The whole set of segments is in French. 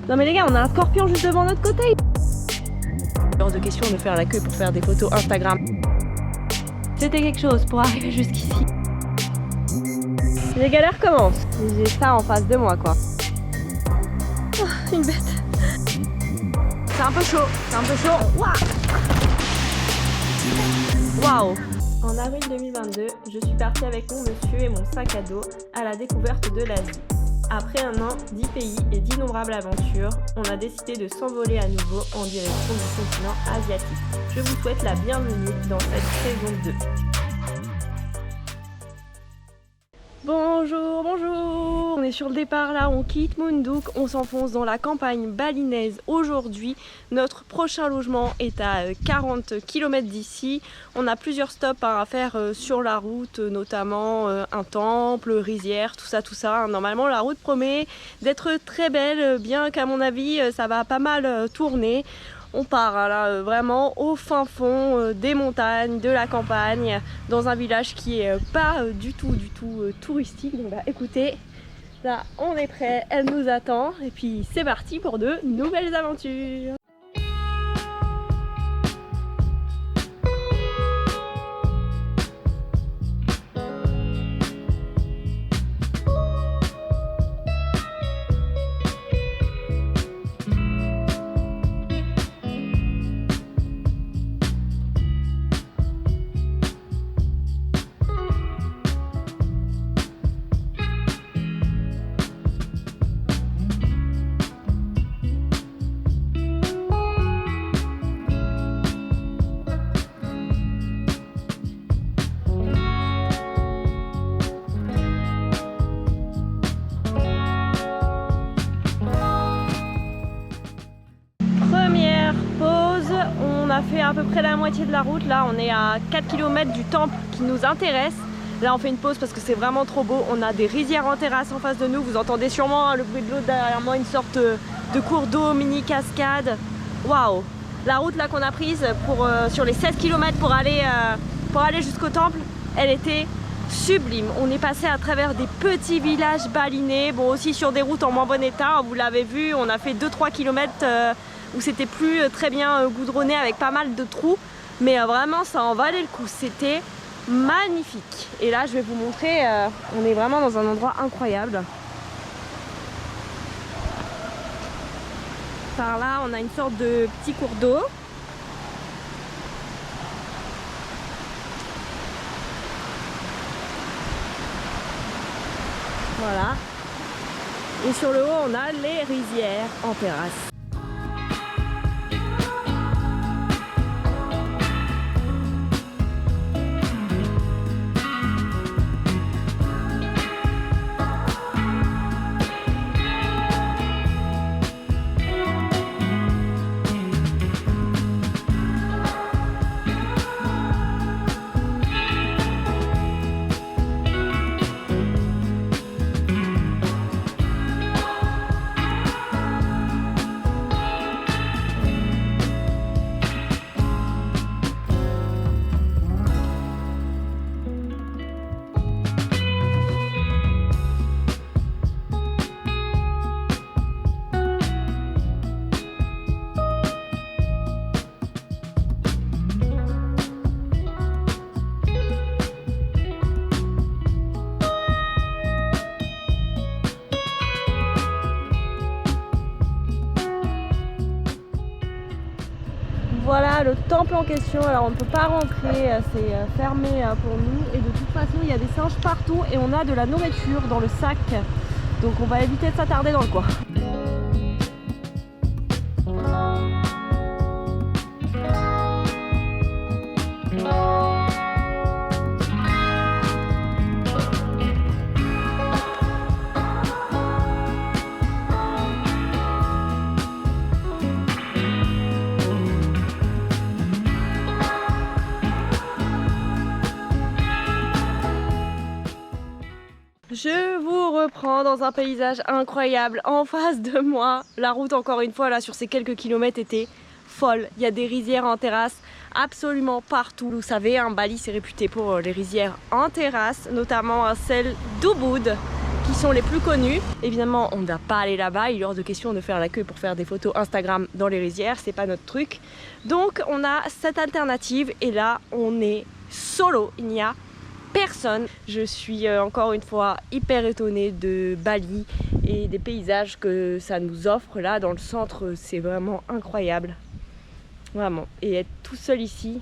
Non mais les gars, on a un scorpion juste devant notre côté. Hors de question de faire la queue pour faire des photos Instagram. C'était quelque chose pour arriver jusqu'ici. Les galères commencent. J'ai ça en face de moi quoi. Oh, une bête. C'est un peu chaud, c'est un peu chaud. Waouh. En avril 2022, je suis partie avec mon monsieur et mon sac à dos à la découverte de l'Asie. Après un an, 10 pays et d'innombrables aventures, on a décidé de s'envoler à nouveau en direction du continent asiatique. Je vous souhaite la bienvenue dans cette saison 2. Bonjour, bonjour! On est sur le départ là, on quitte Moondook, on s'enfonce dans la campagne balinaise aujourd'hui. Notre prochain logement est à 40 km d'ici. On a plusieurs stops à faire sur la route, notamment un temple, rizière, tout ça. Normalement la route promet d'être très belle, bien qu'à mon avis ça va pas mal tourner. On part là vraiment au fin fond des montagnes, de la campagne, dans un village qui est pas du tout touristique. Donc bah écoutez, là on est prêt, elle nous attend et puis c'est parti pour de nouvelles aventures. On a fait à peu près la moitié de la route, là on est à 4 km du temple qui nous intéresse. Là on fait une pause parce que c'est vraiment trop beau, on a des rizières en terrasse en face de nous, vous entendez sûrement le bruit de l'eau derrière moi, une sorte de cours d'eau, mini cascade. Waouh! La route là qu'on a prise sur les 16 km pour aller jusqu'au temple, elle était sublime. On est passé à travers des petits villages balinés, bon aussi sur des routes en moins bon état, vous l'avez vu, on a fait 2-3 km où c'était plus très bien goudronné avec pas mal de trous, mais vraiment ça en valait le coup, c'était magnifique. Et là je vais vous montrer, on est vraiment dans un endroit incroyable. Par là on a une sorte de petit cours d'eau. Voilà. Et sur le haut on a les rizières en terrasse. Voilà le temple en question, alors on ne peut pas rentrer, c'est fermé pour nous et de toute façon il y a des singes partout et on a de la nourriture dans le sac, donc on va éviter de s'attarder dans le coin. Je vous reprends dans un paysage incroyable en face de moi. La route encore une fois là sur ces quelques kilomètres était folle. Il y a des rizières en terrasse absolument partout. Vous savez, Bali c'est réputé pour les rizières en terrasse, notamment celle d'Ubud qui sont les plus connus. Évidemment, on ne va pas aller là-bas, il est hors de question de faire la queue pour faire des photos Instagram dans les rizières, c'est pas notre truc. Donc on a cette alternative et là on est solo, il n'y a personne. Je suis encore une fois hyper étonnée de Bali et des paysages que ça nous offre là dans le centre, c'est vraiment incroyable. Vraiment. Et être tout seul ici,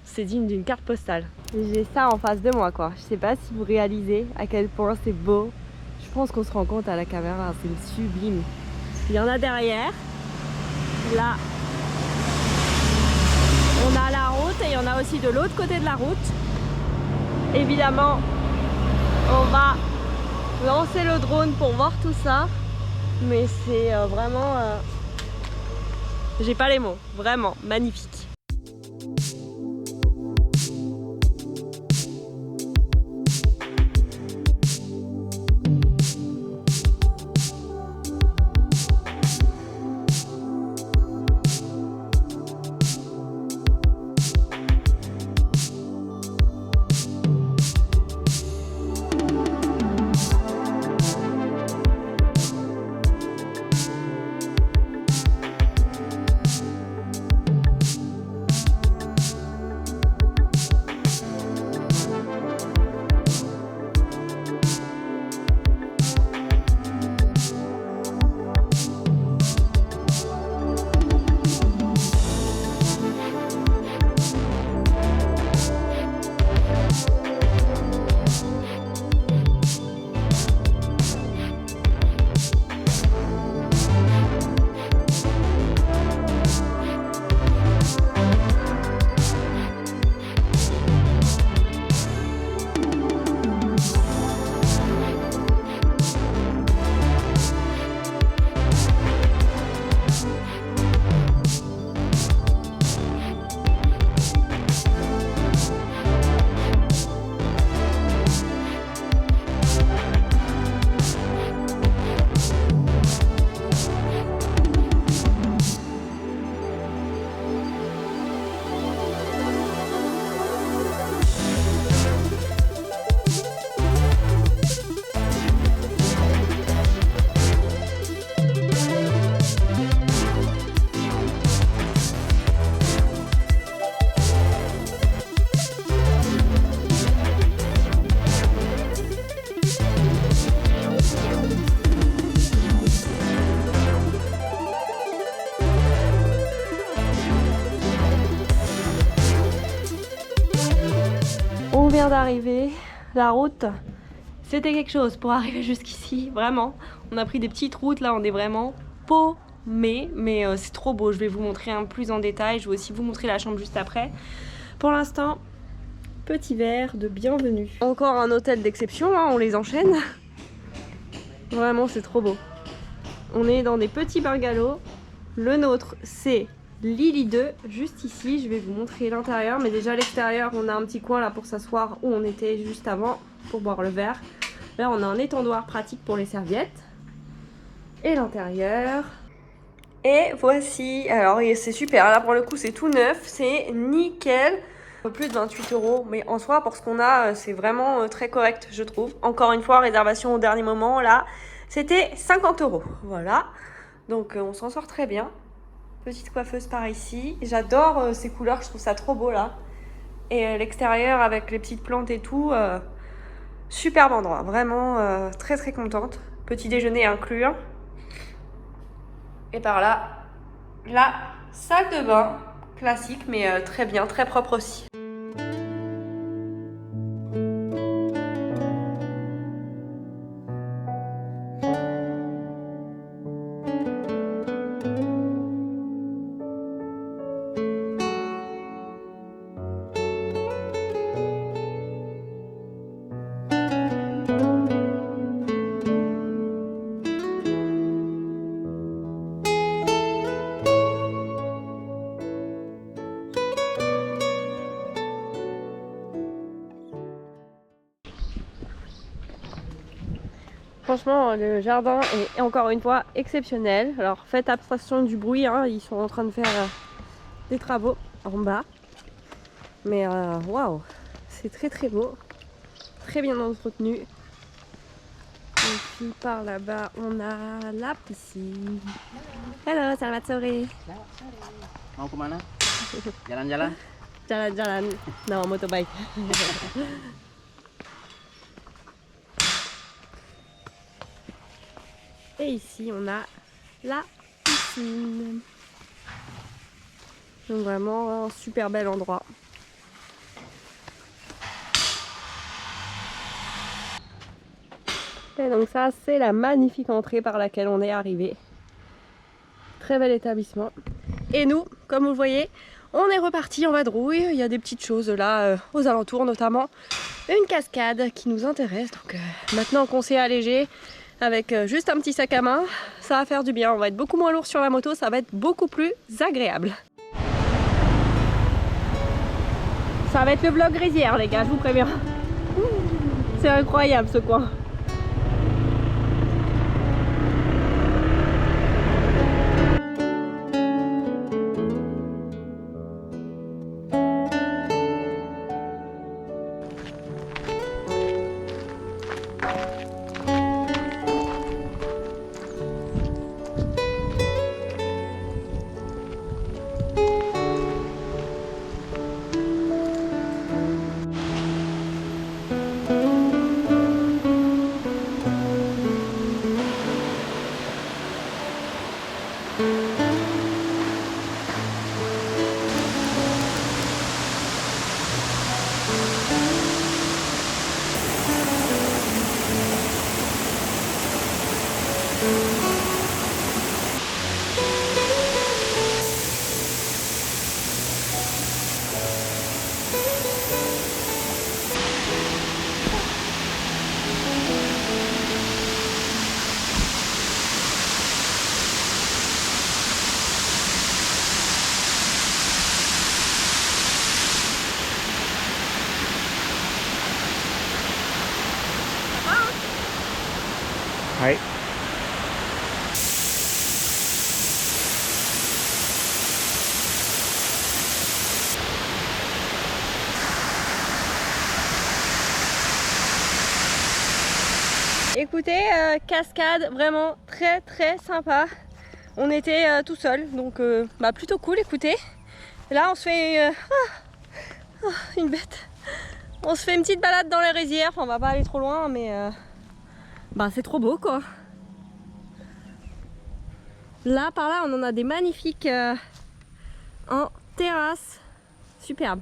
c'est digne d'une carte postale. J'ai ça en face de moi quoi. Je sais pas si vous réalisez à quel point c'est beau. Je pense qu'on se rend compte à la caméra, c'est sublime. Il y en a derrière. Là, on a la route et il y en a aussi de l'autre côté de la route. Évidemment, on va lancer le drone pour voir tout ça. Mais c'est vraiment... j'ai pas les mots. Vraiment magnifique. On vient d'arriver, la route c'était quelque chose pour arriver jusqu'ici, vraiment. On a pris des petites routes, là on est vraiment paumé, mais c'est trop beau, je vais vous montrer un plus en détail, je vais aussi vous montrer la chambre juste après. Pour l'instant, petit verre de bienvenue. Encore un hôtel d'exception, hein, on les enchaîne. Vraiment c'est trop beau. On est dans des petits bungalows, le nôtre c'est Lily 2, juste ici, je vais vous montrer l'intérieur, mais déjà à l'extérieur, on a un petit coin là pour s'asseoir où on était juste avant pour boire le verre. Là, on a un étendoir pratique pour les serviettes. Et l'intérieur. Et voici, alors c'est super, là pour le coup c'est tout neuf, c'est nickel. Un peu plus de 28 €, mais en soi, pour ce qu'on a, c'est vraiment très correct, je trouve. Encore une fois, réservation au dernier moment, là, c'était 50 €, voilà. Donc on s'en sort très bien. Petite coiffeuse par ici. J'adore ces couleurs, je trouve ça trop beau là. Et l'extérieur avec les petites plantes et tout, superbe endroit. Vraiment très très contente. Petit déjeuner inclus. Et par là, la salle de bain classique, mais très bien, très propre aussi. Franchement, le jardin est encore une fois exceptionnel. Alors faites abstraction du bruit, hein, ils sont en train de faire des travaux en bas. Mais waouh, c'est très très beau, très bien entretenu. Et puis par là-bas, on a la piscine. Halo, selamat sore. Mau kemana? Jalan-jalan? Jalan-jalan. Non, motorbike. Et ici, on a la piscine. Donc vraiment un super bel endroit. Et donc ça, c'est la magnifique entrée par laquelle on est arrivé. Très bel établissement. Et nous, comme vous le voyez, on est reparti en vadrouille. Il y a des petites choses là aux alentours, notamment une cascade qui nous intéresse. Donc maintenant qu'on s'est allégé avec juste un petit sac à main, ça va faire du bien. On va être beaucoup moins lourd sur la moto, ça va être beaucoup plus agréable. Ça va être le vlog rizière les gars, je vous préviens. C'est incroyable ce coin. Hai. Écoutez, cascade vraiment très sympa. On était tout seul, donc plutôt cool. Écoutez, là on se fait une bête. On se fait une petite balade dans les rizières. Enfin, on va pas aller trop loin, mais c'est trop beau quoi. Là, par là, on en a des magnifiques en terrasse, superbe.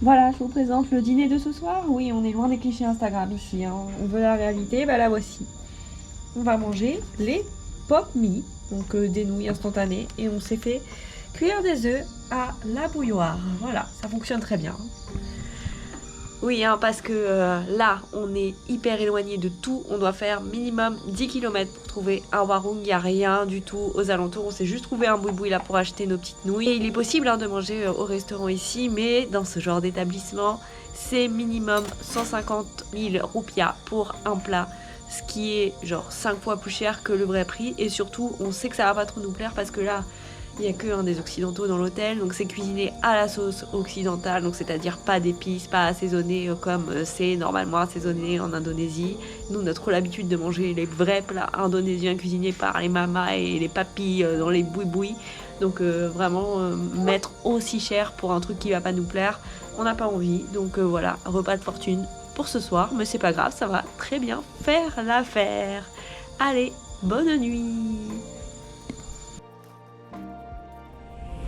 Voilà, je vous présente le dîner de ce soir. Oui, on est loin des clichés Instagram ici, hein. On veut la réalité, la voici. On va manger les pop mie, donc des nouilles instantanées, et on s'est fait cuire des œufs à la bouilloire. Voilà, ça fonctionne très bien. Oui, hein, parce que là, on est hyper éloigné de tout. On doit faire minimum 10 km pour trouver un warung. Il n'y a rien du tout aux alentours. On s'est juste trouvé un boui-boui là pour acheter nos petites nouilles. Et il est possible de manger au restaurant ici, mais dans ce genre d'établissement, c'est minimum 150 000 roupias pour un plat. Ce qui est genre 5 fois plus cher que le vrai prix. Et surtout, on sait que ça va pas trop nous plaire parce que là, il n'y a que des occidentaux dans l'hôtel, donc c'est cuisiné à la sauce occidentale, donc c'est-à-dire pas d'épices, pas assaisonné comme c'est normalement assaisonné en Indonésie. Nous on a trop l'habitude de manger les vrais plats indonésiens cuisinés par les mamas et les papis dans les boui-boui. Donc vraiment mettre aussi cher pour un truc qui va pas nous plaire, on n'a pas envie. Donc voilà, repas de fortune pour ce soir, mais c'est pas grave, ça va très bien faire l'affaire. Allez, bonne nuit.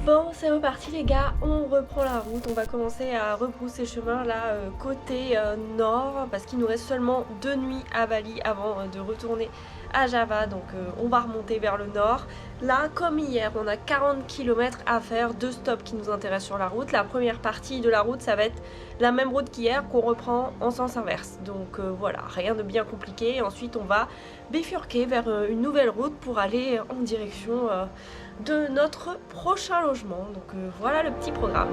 Bon, c'est reparti les gars, on reprend la route, on va commencer à rebrousser chemin là côté nord parce qu'il nous reste seulement 2 nuits à Bali avant de retourner à Java, donc on va remonter vers le nord. Là, comme hier, on a 40 km à faire, 2 stops qui nous intéressent sur la route. La première partie de la route, ça va être la même route qu'hier qu'on reprend en sens inverse. Donc voilà, rien de bien compliqué. Ensuite, on va bifurquer vers une nouvelle route pour aller en direction de notre prochain logement. Donc voilà le petit programme.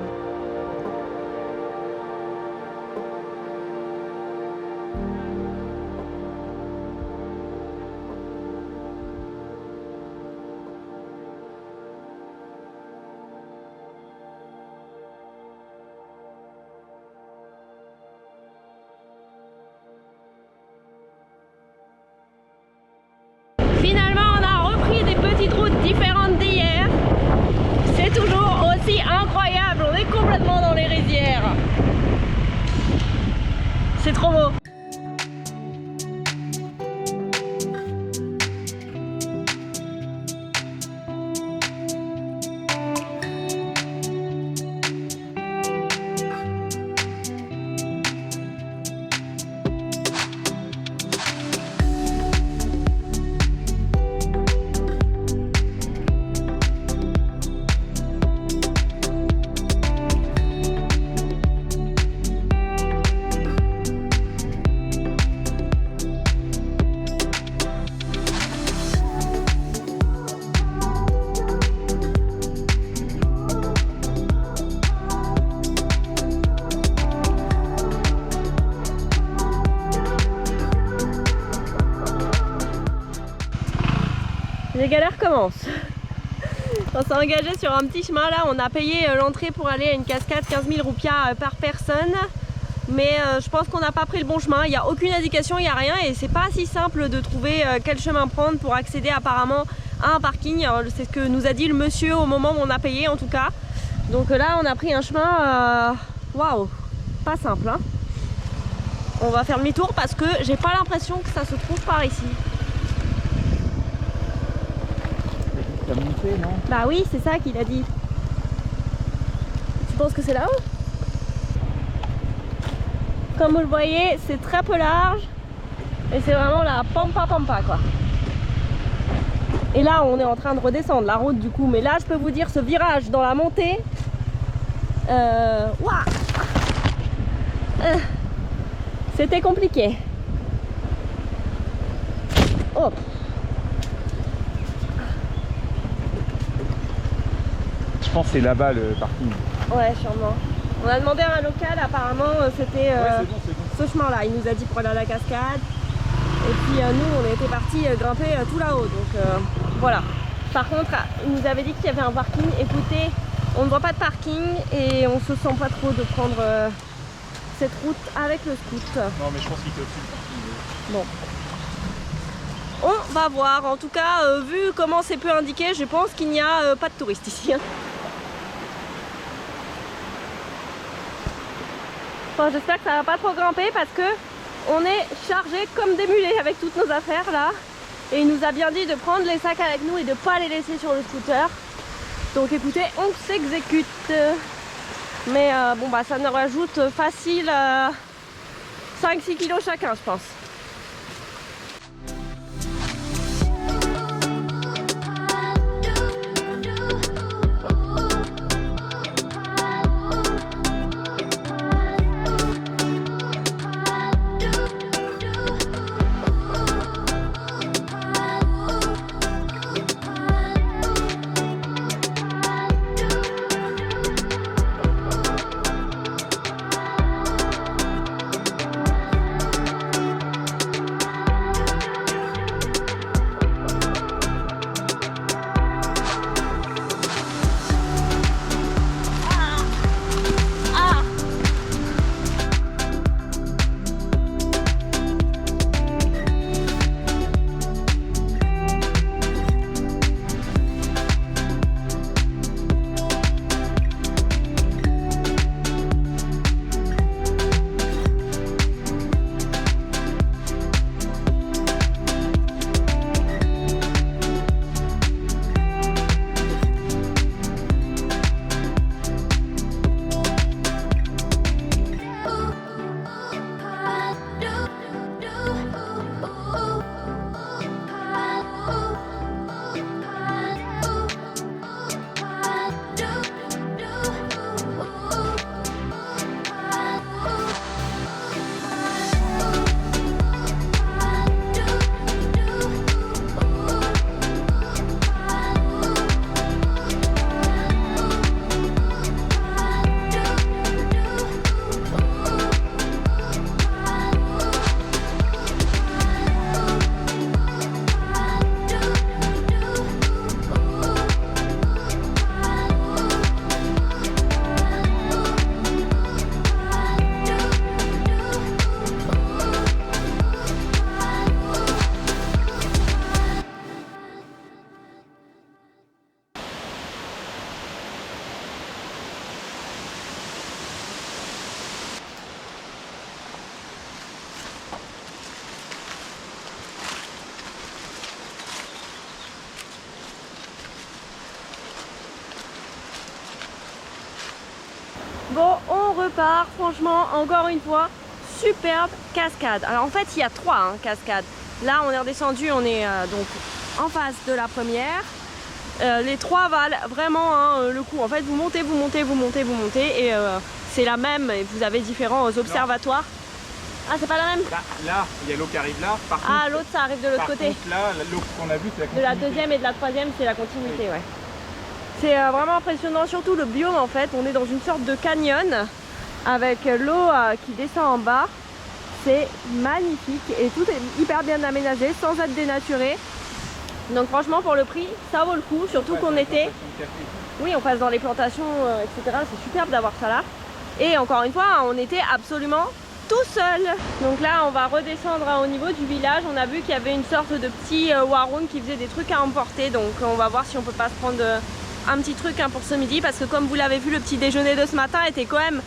Finalement, on a repris des petites routes différentes d'hier. C'est toujours aussi incroyable, on est complètement dans les rizières. C'est trop beau. Les galères commencent. On s'est engagé sur un petit chemin là, on a payé l'entrée pour aller à une cascade 15 000 roupias par personne. Mais je pense qu'on n'a pas pris le bon chemin, il n'y a aucune indication, il n'y a rien et c'est pas si simple de trouver quel chemin prendre pour accéder apparemment à un parking. C'est ce que nous a dit le monsieur au moment où on a payé en tout cas. Donc là on a pris un chemin, waouh, pas simple hein. On va faire demi-tour parce que j'ai pas l'impression que ça se trouve par ici. T'as monté, non? Bah oui, c'est ça qu'il a dit. Tu penses que c'est là-haut? Comme vous le voyez, c'est très peu large. Et c'est vraiment la pampa quoi. Et là, on est en train de redescendre la route du coup. Mais là, je peux vous dire, ce virage dans la montée... c'était compliqué. Hop. Je pense que c'est là-bas le parking. Ouais, sûrement. On a demandé à un local, apparemment c'était Ouais, c'est bon. ce chemin-là. Il nous a dit pour aller à la cascade. Et puis nous, on était partis grimper tout là-haut. Donc voilà. Par contre, il nous avait dit qu'il y avait un parking. Écoutez, on ne voit pas de parking et on se sent pas trop de prendre cette route avec le scoot. Non, mais je pense qu'il était au-dessus du parking. Bon. On va voir. En tout cas, vu comment c'est peu indiqué, je pense qu'il n'y a pas de touristes ici. Bon, j'espère que ça va pas trop grimper parce que on est chargé comme des mulets avec toutes nos affaires là. Et il nous a bien dit de prendre les sacs avec nous et de pas les laisser sur le scooter. Donc écoutez, on s'exécute. Mais bon bah ça nous rajoute facile 5-6 kilos chacun je pense. Bon, on repart. Franchement, encore une fois, superbe cascade. Alors en fait, il y a 3 cascades. Là, on est redescendu, on est donc en face de la première. Les 3 valent vraiment le coup. En fait, vous montez, vous montez, vous montez, vous montez. Et c'est la même. Et vous avez différents observatoires. Ah, c'est pas la même? Là, il y a l'eau qui arrive là. Par contre, l'autre, ça arrive de l'autre côté. Contre, là, l'eau qu'on a vue, c'est la continuité. De la deuxième et de la troisième, c'est la continuité, ouais. C'est vraiment impressionnant, surtout le biome en fait. On est dans une sorte de canyon avec l'eau qui descend en bas. C'est magnifique et tout est hyper bien aménagé sans être dénaturé. Donc franchement pour le prix, ça vaut le coup. Surtout qu'on était... Oui, on passe dans les plantations, etc. C'est superbe d'avoir ça là. Et encore une fois, on était absolument tout seul. Donc là, on va redescendre au niveau du village. On a vu qu'il y avait une sorte de petit warung qui faisait des trucs à emporter. Donc on va voir si on peut pas se prendre un petit truc pour ce midi. Parce que comme vous l'avez vu, le petit déjeuner de ce matin était quand même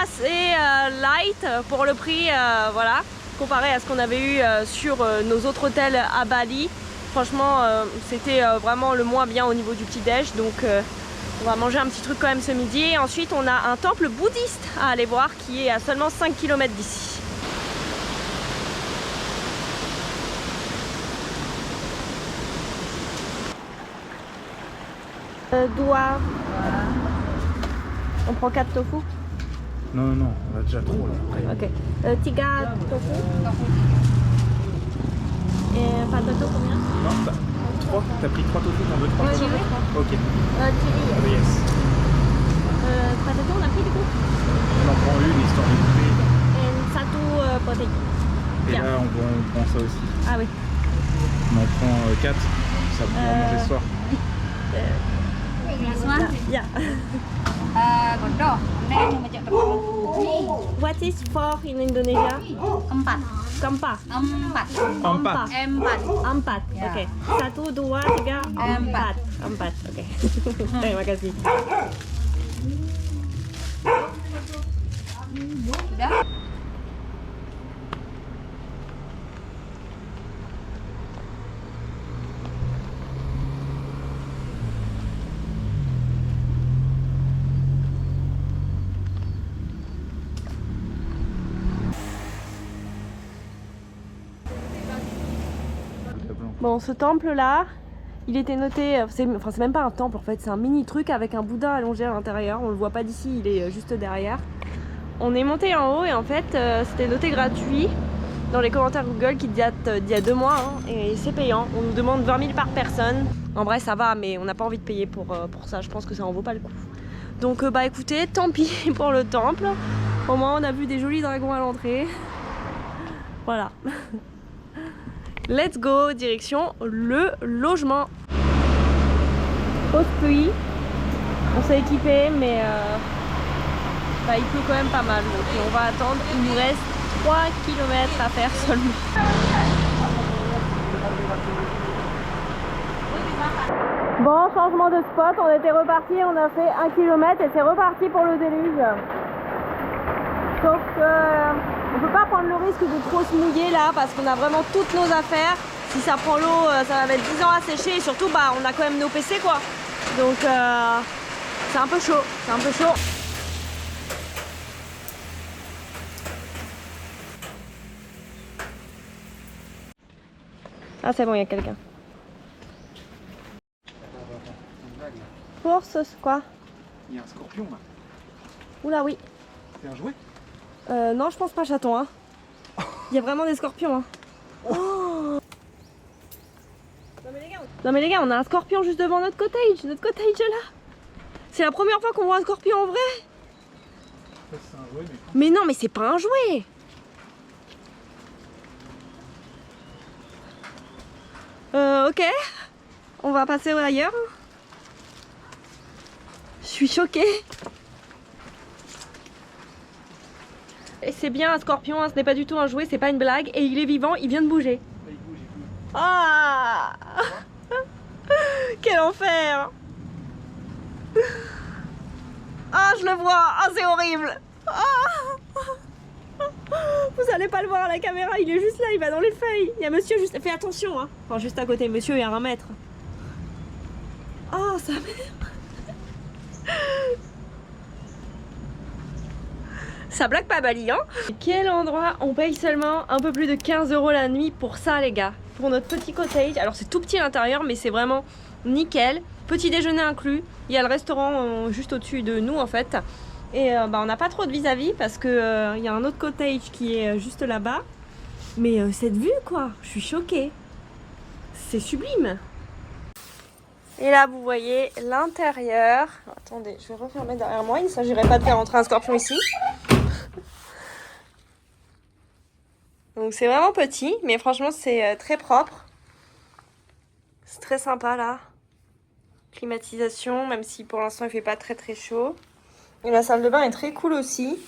assez light pour le prix. Voilà, comparé à ce qu'on avait eu sur nos autres hôtels à Bali. Franchement, c'était vraiment le moins bien au niveau du petit-déj. Donc on va manger un petit truc quand même ce midi. Et ensuite, on a un temple bouddhiste à aller voir qui est à seulement 5 km d'ici. Doigt. On prend 4 tofu. Non, non, non, on a déjà trop là. Ok. Tiga tofu. Et patato combien? Non, 3. T'as pris 3 tofu, t'en veux 3? Oui, j'en veux 3. Ok. Chili. Yes. Patato, on a pris du coup? On en prend une histoire de goûter. Et satu potato. Et Yeah. là, on prend ça aussi. Ah oui. On en prend 4. Ça pour manger ce soir. Yeah. What is four in Indonesia? Empat. Kampa. Empat. Empat. Empat. Ya. Oke. 1, 2, 3, 4. Empat. Oke. Terima kasih. Sudah. Bon, ce temple là, il était noté, c'est même pas un temple en fait, c'est un mini truc avec un Bouddha allongé à l'intérieur. On le voit pas d'ici, il est juste derrière. On est monté en haut et en fait c'était noté gratuit dans les commentaires Google qui datent d'il y a 2 mois et c'est payant. On nous demande 20 000 par personne. En vrai ça va, mais on n'a pas envie de payer pour ça, je pense que ça en vaut pas le coup. Donc bah écoutez, tant pis pour le temple. Au moins on a vu des jolis dragons à l'entrée. Voilà. Let's go, direction le logement. Pause pluie. On s'est équipé, mais bah, il pleut quand même pas mal. Donc on va attendre. Il nous reste 3 km à faire seulement. Bon, changement de spot. On était reparti, on a fait 1 km et c'est reparti pour le déluge. Sauf que on peut pas prendre le risque de trop se mouiller là parce qu'on a vraiment toutes nos affaires. Si ça prend l'eau, ça va mettre 10 ans à sécher et surtout bah on a quand même nos PC quoi. Donc c'est un peu chaud, c'est un peu chaud. Ah c'est bon, il y a quelqu'un. Pour ce quoi? Il y a un scorpion là. Oula oui. C'est un jouet? Non, je pense pas, chaton. Hein. Il y a vraiment des scorpions. Hein. Oh non mais les gars, on a un scorpion juste devant notre cottage. Notre cottage est là. C'est la première fois qu'on voit un scorpion en vrai. C'est un jouet, mais... Mais non, mais c'est pas un jouet. Ok. On va passer ailleurs. Je suis choquée. Et c'est bien un scorpion, hein, ce n'est pas du tout un jouet, c'est pas une blague. Et il est vivant, il vient de bouger. Il bouge, il bouge. Ah quel enfer. Ah je le vois, ah c'est horrible. Ah vous allez pas le voir à la caméra, il est juste là, il va dans les feuilles. Il y a monsieur juste, fais attention hein. Enfin juste à côté, monsieur est à 1 mètre. Oh sa mère. Ça blague pas Bali, hein. Quel endroit, on paye seulement un peu plus de 15 € la nuit pour ça les gars. Pour notre petit cottage, alors c'est tout petit à l'intérieur mais c'est vraiment nickel. Petit déjeuner inclus, il y a le restaurant juste au-dessus de nous en fait. Et on n'a pas trop de vis-à-vis parce que il y a un autre cottage qui est juste là-bas. Mais cette vue quoi, je suis choquée. C'est sublime. Et là vous voyez l'intérieur. Attendez, je vais refermer derrière moi, il ne s'agirait pas de faire entrer un scorpion ici. Donc c'est vraiment petit, mais franchement c'est très propre. C'est très sympa là. Climatisation, même si pour l'instant il fait pas très très chaud. Et la salle de bain est très cool aussi.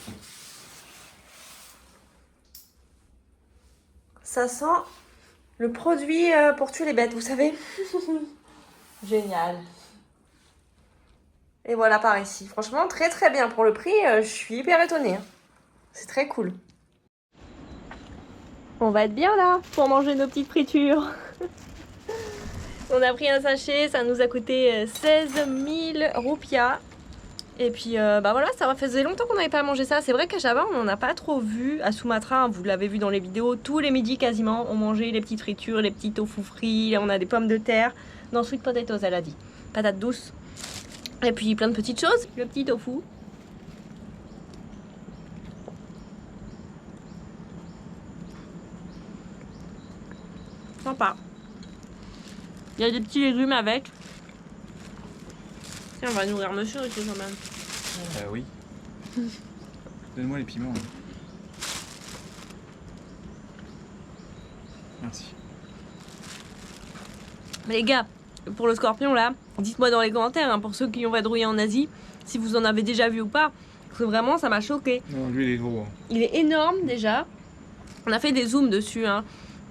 Ça sent le produit pour tuer les bêtes, vous savez. Génial. Et voilà par ici. Franchement très très bien. Pour le prix, je suis hyper étonnée. C'est très cool. On va être bien là pour manger nos petites fritures. On a pris un sachet, ça nous a coûté 16 000 roupias. Et puis voilà, ça faisait longtemps qu'on n'avait pas mangé ça. C'est vrai qu'à Java, on n'en a pas trop vu. À Sumatra, vous l'avez vu dans les vidéos, tous les midis quasiment, on mangeait les petites fritures, les petits tofu frits. On a des pommes de terre. Non, sweet potatoes, elle a dit. Patates douces. Et puis plein de petites choses. Le petit tofu. Sympa. Il y a des petits légumes avec. Tiens, on va nourrir monsieur aussi quand même. Oui. Donne-moi les piments. Là. Merci. Mais les gars, pour le scorpion là, dites-moi dans les commentaires, hein, pour ceux qui ont vadrouillé en Asie, si vous en avez déjà vu ou pas. Parce que vraiment, ça m'a choqué. Non, lui, il est gros. Hein. Il est énorme déjà. On a fait des zooms dessus. Hein.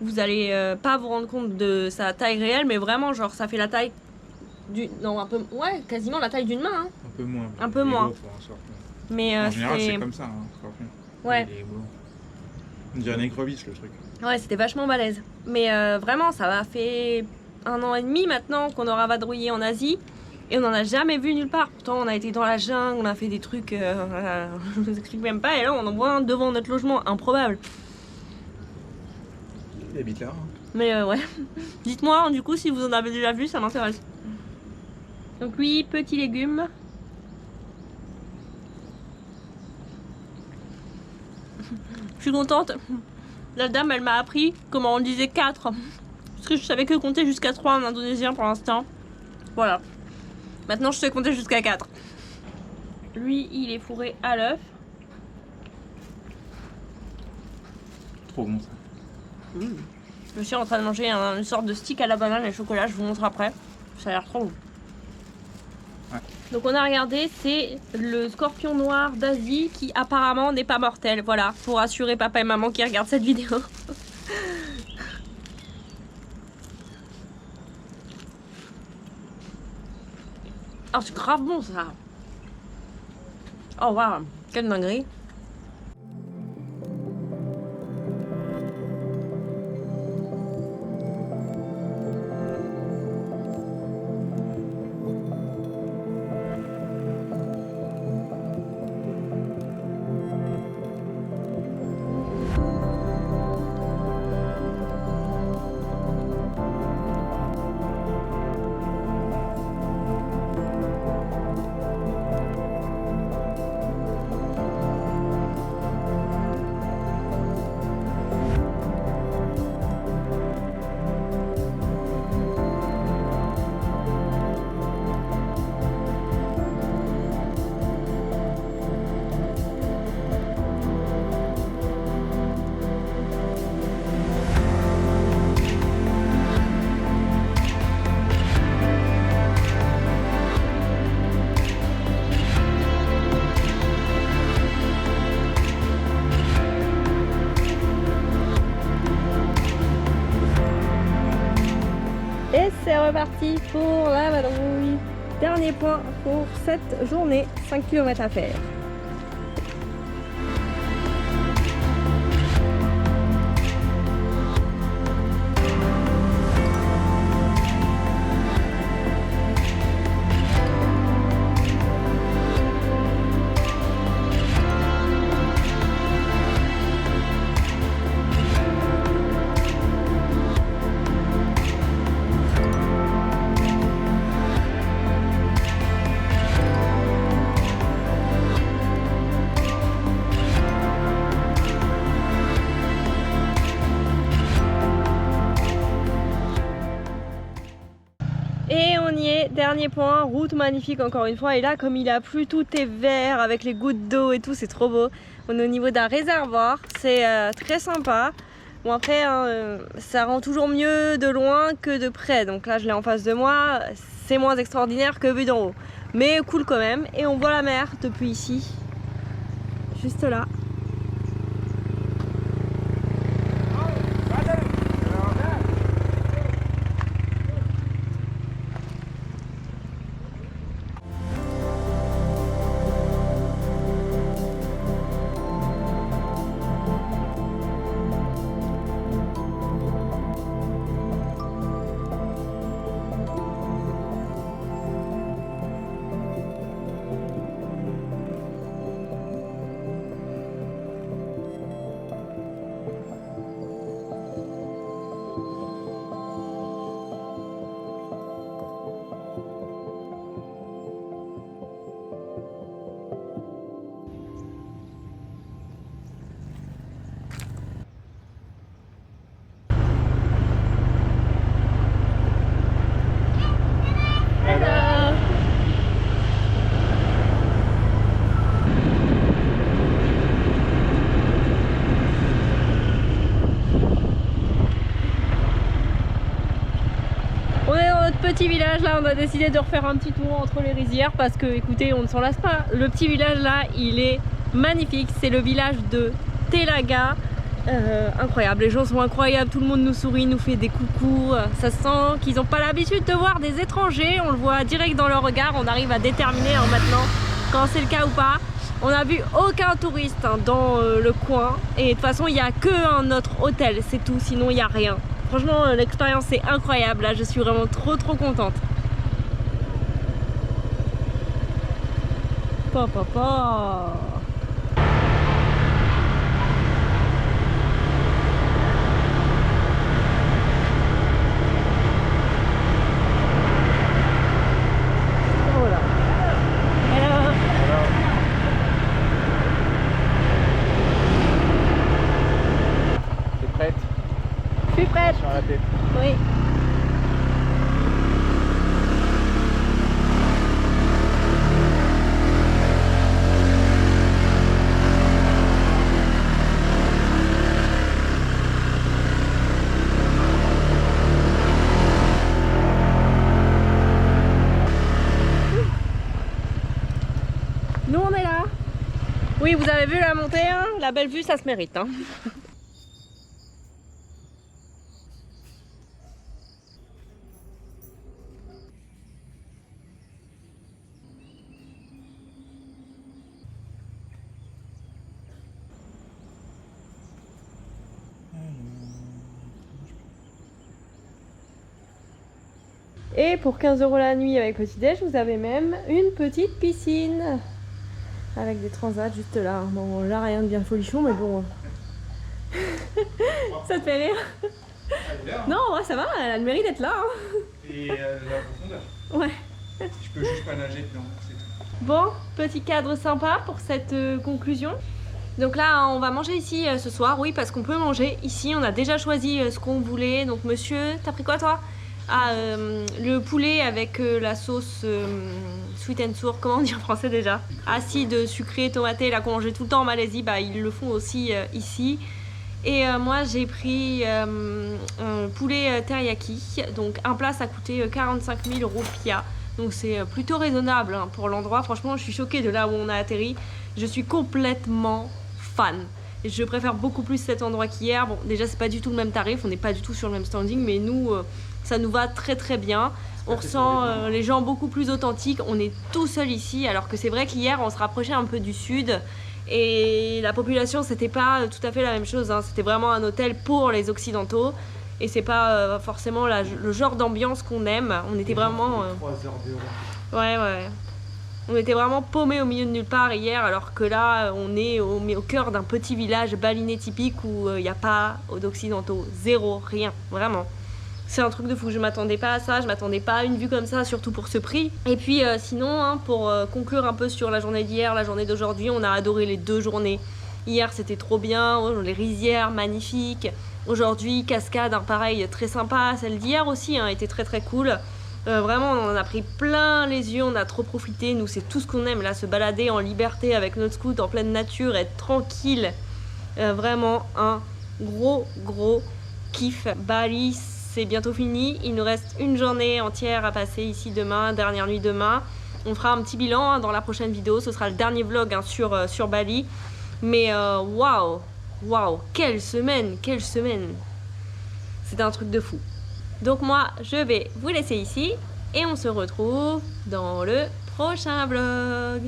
Vous allez pas vous rendre compte de sa taille réelle, mais vraiment, genre, ça fait la taille du... Non, un peu... Ouais, quasiment la taille d'une main. Hein. Un peu moins. Un peu moins. Mais en général, c'est comme ça, hein, scorpion. Ouais. On dirait un écrevisse, le truc. Ouais, c'était vachement balèze. Mais vraiment, ça va fait 1 an et demi maintenant qu'on aura vadrouillé en Asie. Et on n'en a jamais vu nulle part. Pourtant, on a été dans la jungle, on a fait des trucs... je vous explique même pas. Et là, on en voit un devant notre logement. Improbable. Il habite là. Hein. Mais ouais. Dites-moi, du coup, si vous en avez déjà vu, ça m'intéresse. Donc oui, petits légumes. Je suis contente. La dame, elle m'a appris comment on disait 4. Parce que je savais que compter jusqu'à 3 en indonésien pour l'instant. Voilà. Maintenant, je sais compter jusqu'à 4. Lui, il est fourré à l'œuf. Trop bon ça. Je suis en train de manger une sorte de stick à la banane et chocolat, je vous montre après. Ça a l'air trop bon. Ouais. Donc on a regardé, c'est le scorpion noir d'Asie qui apparemment n'est pas mortel. Voilà, pour rassurer papa et maman qui regardent cette vidéo. Oh, c'est grave bon ça. Oh waouh, quelle dinguerie. Et c'est reparti pour la vadrouille. Dernier point pour cette journée, 5 km à faire. Et on y est, dernier point, route magnifique encore une fois. Et là, comme il a plu, tout est vert avec les gouttes d'eau et tout, c'est trop beau. On est au niveau d'un réservoir, c'est très sympa. Bon après, ça rend toujours mieux de loin que de près. Donc là, je l'ai en face de moi, c'est moins extraordinaire que vu d'en haut. Mais cool quand même. Et on voit la mer depuis ici, juste là. Petit village là, on a décidé de refaire un petit tour entre les rizières parce que écoutez, on ne s'en lasse pas. Le petit village là, il est magnifique, c'est le village de Telaga. Incroyable, les gens sont incroyables, tout le monde nous sourit, nous fait des coucous. Ça sent qu'ils n'ont pas l'habitude de voir des étrangers, on le voit direct dans leur regard, on arrive à déterminer maintenant quand c'est le cas ou pas. On n'a vu aucun touriste dans le coin et de toute façon il n'y a que notre hôtel, c'est tout, sinon il n'y a rien. Franchement, l'expérience est incroyable, là je suis vraiment trop contente. Papa. Voilà. Hello. T'es prête? Je suis prête. Sur la tête. Oui. Nous on est là. Oui, vous avez vu la montée, hein, la belle vue, ça se mérite. Hein. Et pour 15 € la nuit avec petit déj, vous avez même une petite piscine avec des transats juste là. Bon, là rien de bien folichon, mais bon. Ça te fait rire? Non, ouais, ça va, elle a le mérite d'être là. Hein. Et la profondeur. Ouais. Je peux juste pas nager dedans, c'est tout. Bon, petit cadre sympa pour cette conclusion. Donc là, on va manger ici ce soir, oui, parce qu'on peut manger ici. On a déjà choisi ce qu'on voulait. Donc monsieur, t'as pris quoi toi? Ah, le poulet avec la sauce sweet and sour, comment on dit en français déjà? Acide, sucré, tomaté, là qu'on mangeait tout le temps en Malaisie, bah ils le font aussi ici. Et moi j'ai pris un poulet teriyaki, donc un plat ça coûtait 45 000 rupiah. Donc c'est plutôt raisonnable hein, pour l'endroit. Franchement, je suis choquée de là où on a atterri. Je suis complètement fan. Je préfère beaucoup plus cet endroit qu'hier. Bon, déjà c'est pas du tout le même tarif, on n'est pas du tout sur le même standing, mais nous ça nous va très bien. On ressent les gens beaucoup plus authentiques. On est tout seul ici, alors que c'est vrai qu'hier on se rapprochait un peu du sud et la population c'était pas tout à fait la même chose. Hein. C'était vraiment un hôtel pour les occidentaux et c'est pas forcément le genre d'ambiance qu'on aime. On était vraiment 3 heures de ouais. On était vraiment paumés au milieu de nulle part hier, alors que là on est au cœur d'un petit village balinais typique où il n'y a pas d'occidentaux, zéro, rien, vraiment. C'est un truc de fou, je m'attendais pas à ça, je m'attendais pas à une vue comme ça, surtout pour ce prix. Et puis sinon, hein, pour conclure un peu sur la journée d'hier, la journée d'aujourd'hui, on a adoré les deux journées. Hier c'était trop bien, les rizières magnifiques. Aujourd'hui, cascade, hein, pareil, très sympa. Celle d'hier aussi hein, était très cool. Vraiment, on en a pris plein les yeux, on a trop profité. Nous, c'est tout ce qu'on aime là, se balader en liberté avec notre scoot en pleine nature, être tranquille. Vraiment un gros kiff. Bali, c'est bientôt fini. Il nous reste une journée entière à passer ici demain, dernière nuit demain. On fera un petit bilan dans la prochaine vidéo. Ce sera le dernier vlog sur Bali. Mais waouh, quelle semaine. C'était un truc de fou. Donc moi, je vais vous laisser ici et on se retrouve dans le prochain vlog.